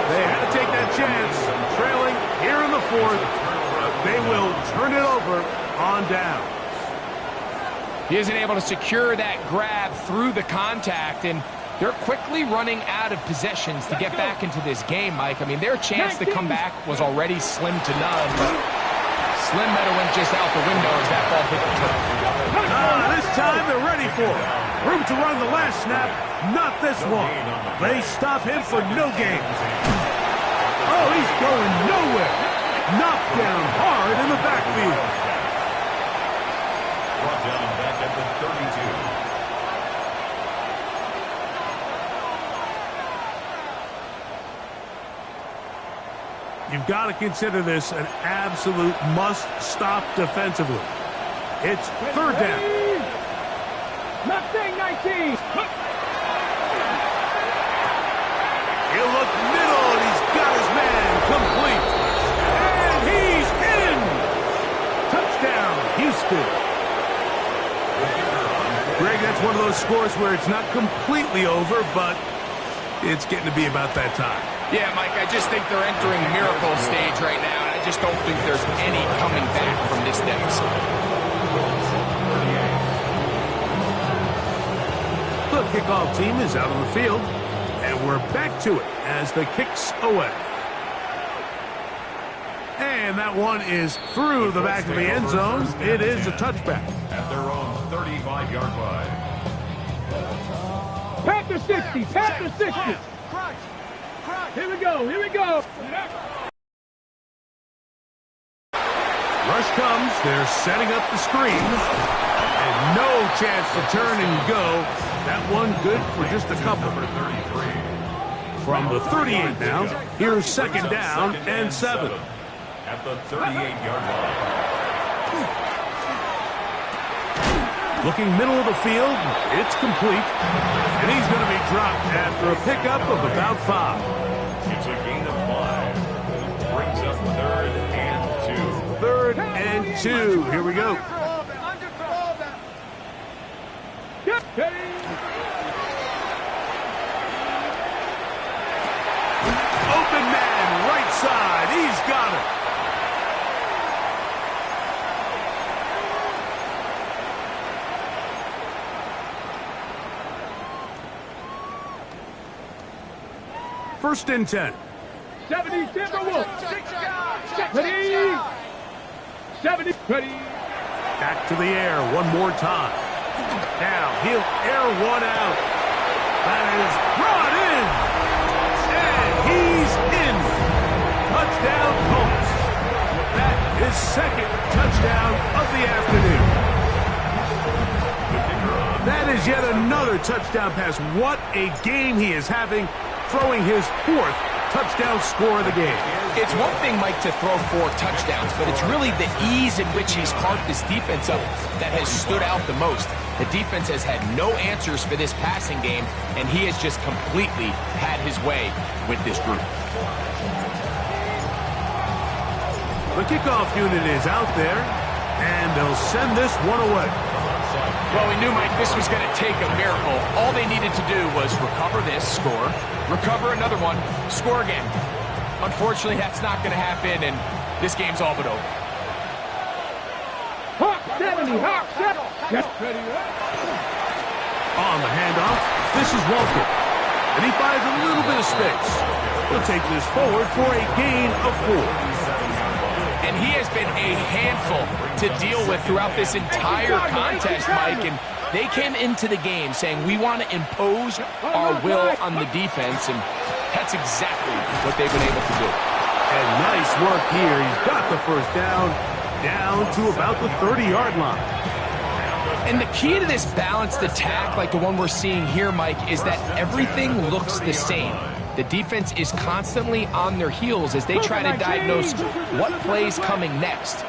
They had to take that chance. Trailing here in the fourth. They will turn it over on down. He isn't able to secure that grab through the contact, and they're quickly running out of possessions to get back into this game, Mike. I mean, their chance to come back was already slim to none, but Slim Meadow went just out the window as that ball hit the turf. This time they're ready for it. Room to run the last snap, not this one. They stop him for no gain. Oh, he's going nowhere. Knocked down hard in the backfield. Brought down back at the 32. You've got to consider this an absolute must-stop defensively. It's third down. Mustang 19. He'll look middle, and he's got his man complete. And he's in. Touchdown, Houston. Greg, that's one of those scores where it's not completely over, but it's getting to be about that time. Yeah, Mike, I just think they're entering miracle stage right now, and I just don't think there's any coming back from this deficit. The kickoff team is out on the field, and we're back to it as the kick's away. And that one is through the back of the end zone. It is a touchback. At their own 35-yard line. Panther 60. Panther 60. Here we go. Here we go. Rush comes. They're setting up the screen. And no chance to turn and go. That one good for just a couple. From the 38 now, here's second down and 7. At the 38-yard line. Looking middle of the field, it's complete. And he's going to be dropped after a pickup of about 5. It's a gain of 5. Brings up third and 2. Third and 2. Here we go. Open man, right side. He's got it. First and 10. 70 Timberwolves. Ready. 70. Ready. Back to the air one more time. Now he'll air one out. That is brought in. And he's in. Touchdown Colts. That is second touchdown of the afternoon. That is yet another touchdown pass. What a game he is having, throwing his 4th touchdown score of the game. It's one thing, Mike, to throw 4 touchdowns, but it's really the ease in which he's carved this defense up that has stood out the most. The defense has had no answers for this passing game, and he has just completely had his way with this group. The kickoff unit is out there, and they'll send this one away. Well, we knew, Mike, this was going to take a miracle. All they needed to do was recover this, score, recover another one, score again. Unfortunately, that's not going to happen, and this game's all but over. Hawk 70, Hawk 70. Yes. On the handoff, this is Walker. And he finds a little bit of space. He'll take this forward for a gain of 4. And he has been a handful to deal with throughout this entire contest, Mike. And they came into the game saying, we want to impose our will on the defense. And that's exactly what they've been able to do. And nice work here. He's got the first down to about the 30-yard line. And the key to this balanced attack, like the one we're seeing here, Mike, is that everything looks the same. The defense is constantly on their heels as they try to diagnose what play's coming next.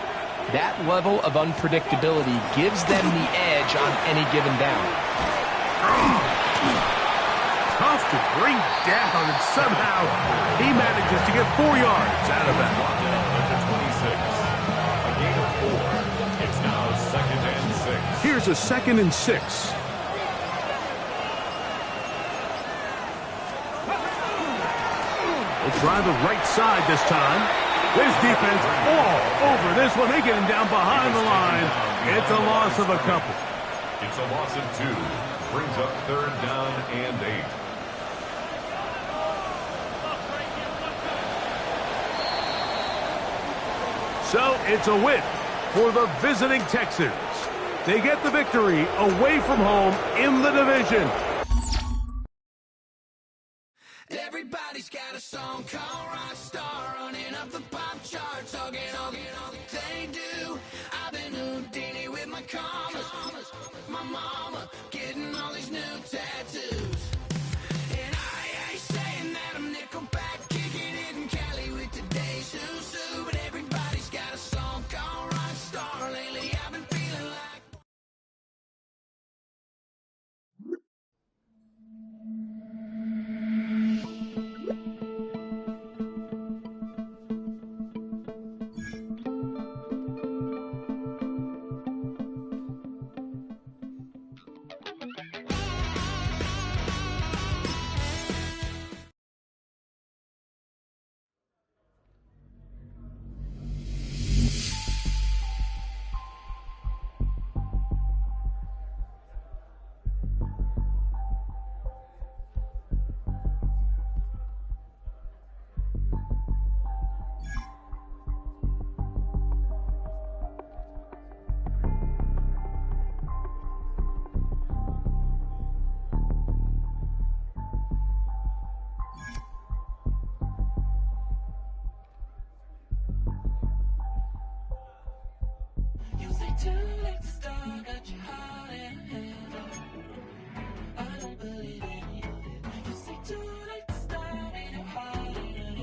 That level of unpredictability gives them the edge on any given down. Tough to bring down, and somehow he manages to get 4 yards out of that. At the 26, a gain of 4. It's now 2nd and 6. Here's a 2nd and 6. We'll try the right side this time. This defense all over this one. They get him down behind the line. It's a loss of a couple. It's a loss of 2. Brings up 3rd down and 8. So it's a win for the visiting Texans. They get the victory away from home in the division. Everybody's got a song called Rockstar, running up the pop charts, all they do. I've been Houdini with my commas, my mama getting all these new tattoos. And I ain't saying that I'm Nickelback, kicking it in Cali with today's Susu, but everybody's got a song called Rockstar. Lately I've been feeling like too late to start, got you hot and I don't believe any of it. You say too late to start, ain't it hard and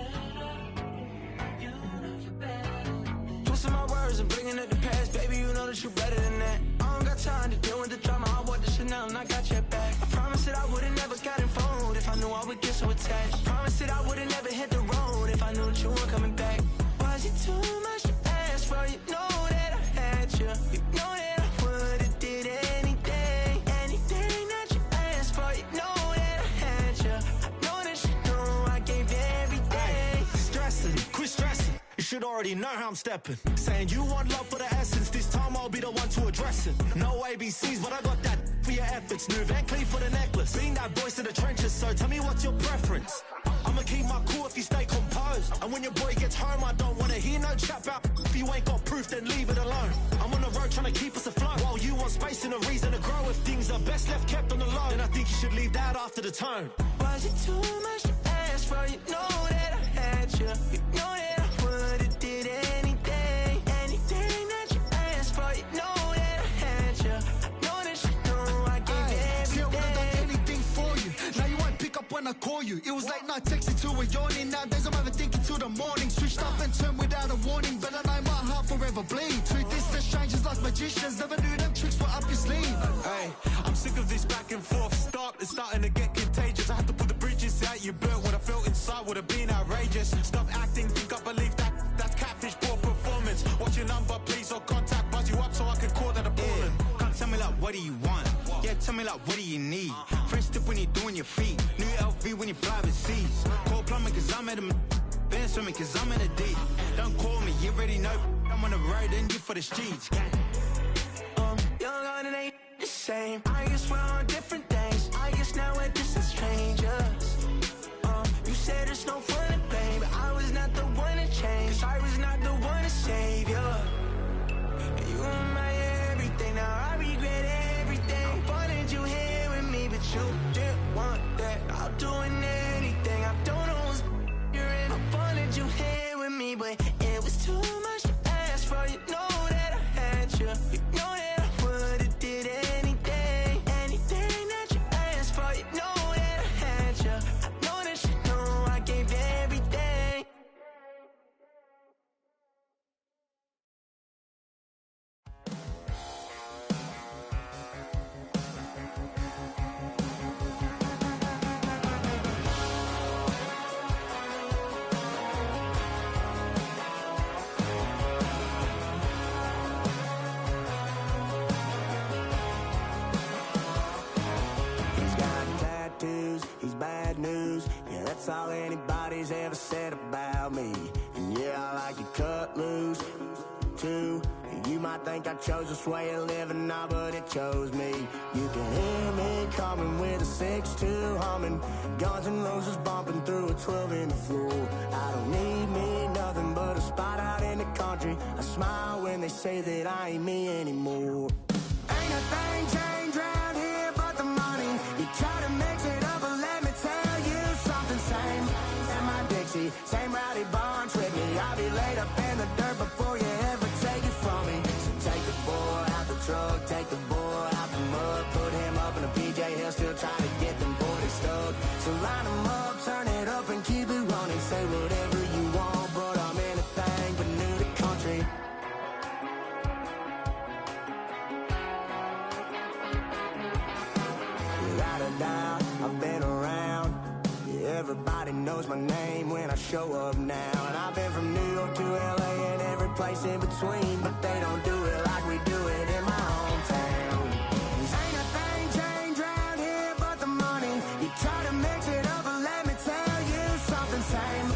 you know you're better than that. Twisting my words and bringing up the past, baby, you know that you're better than that. I don't got time to deal with the drama, I want the Chanel and I got your back. I promise that I would've never got involved if I knew I would get so attached. I promise that I would've never hit the road if I knew that you weren't coming back. Was it too much to ask for? You know that I had you. You know that I would've did anything that you asked for. You know that I had you. I know that you know I gave you everything. Stressing, quit stressing. You should already know how I'm stepping. Saying you want love for the essence. This time I'll be the one to address it. No ABCs, but I got that for your efforts. New Van Cleef for the necklace. Being that voice in the trenches, so tell me what's your preference. I'ma keep my cool if you stay composed. And when your boy gets home, I don't wanna hear no chat about if you ain't got proof, then leave it alone. I'm on the road trying to keep us afloat, while you want space and a reason to grow. If things are best left kept on the low, then I think you should leave that after the tone. Was it too much to ask for? You know that I had you. You know that I would've did anything that you asked for. You know that I had you. I know that you know I gave you everything. See, I would've done anything for you. Now you won't pick up when I call you. It was late night texting till we're yawning. Nowadays I'm overthinking till the morning. Switched up and turned without a warning, but I know my heart forever bleed. Two distant strangers like magicians, never knew them tricks were up your sleeve. Hey, I'm sick of this back and forth start. It's starting to get contagious. I had to put the bridges out you built. What I felt inside would have been outrageous. Stop acting, think I believe that's catfish, poor performance. What's your number, please, or contact, buzz you up so I can call that appalling. Can't tell me like, what do you want? Yeah, tell me like, what do you need? French tip when you're doing your feet. New LV when you fly overseas. Call plumbing cause I made them. been swimming cause I'm in a deep. Don't call me, you already know. I'm on the road and you for the streets. Young on it ain't the same. I guess we're on different days. I guess now we're distant strangers. You said there's no fun to blame, but I was not the one to change. 'Cause I was not the one to save you. You were my everything, now I regret everything. I wanted you here with me, but you didn't want that. I'm doing anything, I don't know what's you're in. I wanted you here with me, but it was too much to ask for. You know that I had you. You know that I would've did anything, anything that you asked for. You know that I had you. I know that you know I gave everything. He's got tattoos, he's bad news. Yeah, that's all anybody's ever said about me. And yeah, I like to cut loose, too. You might think I chose this way of living now, but it chose me. You can hear me coming with a 6-2 humming, Guns N' Roses bumping through a 12 in the floor. I don't need me nothing but a spot out in the country. I smile when they say that I ain't me anymore. Ain't a thing changed round here but the money. You try to mix it up, but let me tell you something. Same in my Dixie, same rowdy bunch with me. I'll be laid up in the dirt before you ever take it from me. So take the boy out the truck, take the boy out the mud, put him up in a PJ, he'll still try to get them 40 stuck. So line him up, turn it up and keep it running. Say whatever you want, but I'm anything but new to country. Without a doubt, I've been around. Yeah, everybody knows my name when I show up now. And I've been from New York to LA and every place in between, but they don't do it like we do it in my hometown. Ain't a thing changed round here but the money. You try to mix it up, but let me tell you something. Same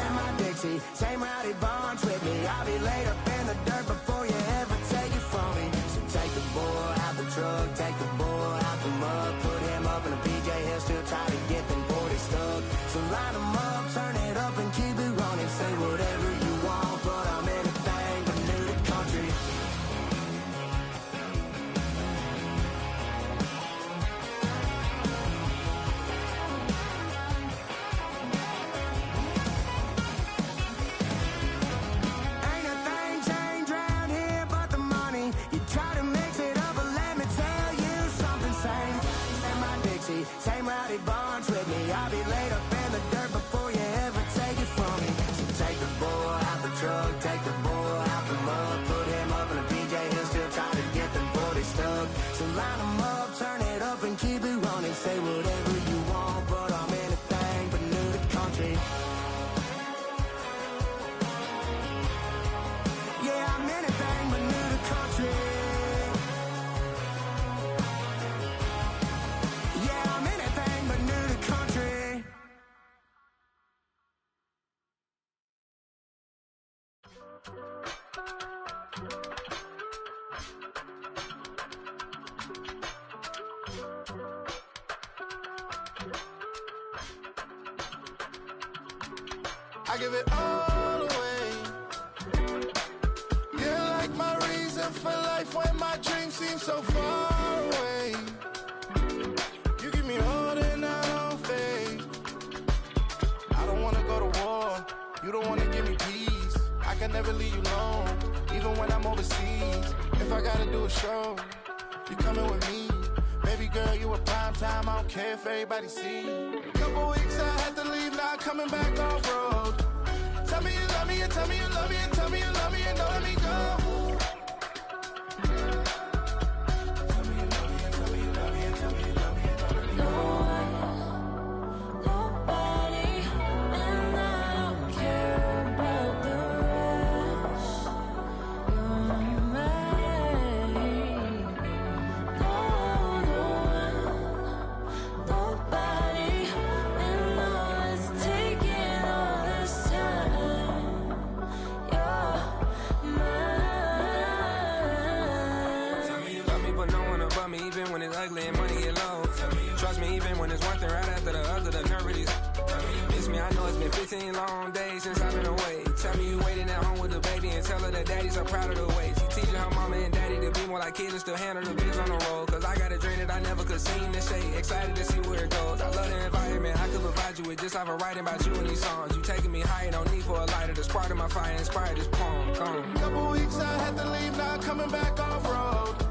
in my Dixie, same rowdy bunch with me. I'll be laid up in the dirt before you ever take it from me. So take the boy out the truck, take the boy out the mud, put him up in a PJ, he'll still try to get them 40 stuck. So line them up, turn it up and keep it running. Say whatever you want, but I'm anything but new to country. Ain't a thing changed round here but the money. You try to mix it up, but let me tell you something. Same in my Dixie, same rowdy bunch with me. I'll be laid up in the dirt before you ever take it from me. So take the boy out the truck, take the boy out the mud, put him up in a PJ, he'll still try to get them 40 stuck. So line him up, turn it up and keep it running. Say whatever you want, but I'm anything but new to country. Yeah, I'm anything but new to country. Yeah, I'm anything but new to country. I give it all away. You're like my reason for life when my dreams seem so far away. You give me all that I don't fade. I don't wanna go to war, you don't wanna give me peace. I can never leave you alone, even when I'm overseas. If I gotta do a show, you coming with me. Baby girl, you a prime time, I don't care if everybody see. Couple weeks I had to leave, now I'm coming back off road. Tell me you love me and tell me you love me and tell me you love me and don't let me go. Tell me you love me and tell me you love me and tell me you love me and don't let me go. Nobody, and I don't care about the rest. You're mine. Nobody, and all it's taking all this time. when it's one thing right after the other, the nerve of these. You miss me, I know it's been 15 long days since I've been away. Tell me you waiting at home with the baby and tell her that daddy's so proud of the way. She teaching her mama and daddy to be more like kids and still handle the biz on the road. Cause I got a dream that I never could sing the shade. Excited to see where it goes. I love the environment, I could provide you with just like a writing about you in these songs. You taking me higher, no need for a lighter. The spark of my fire inspired this poem. Gone. Couple weeks I had to leave, now coming back off road.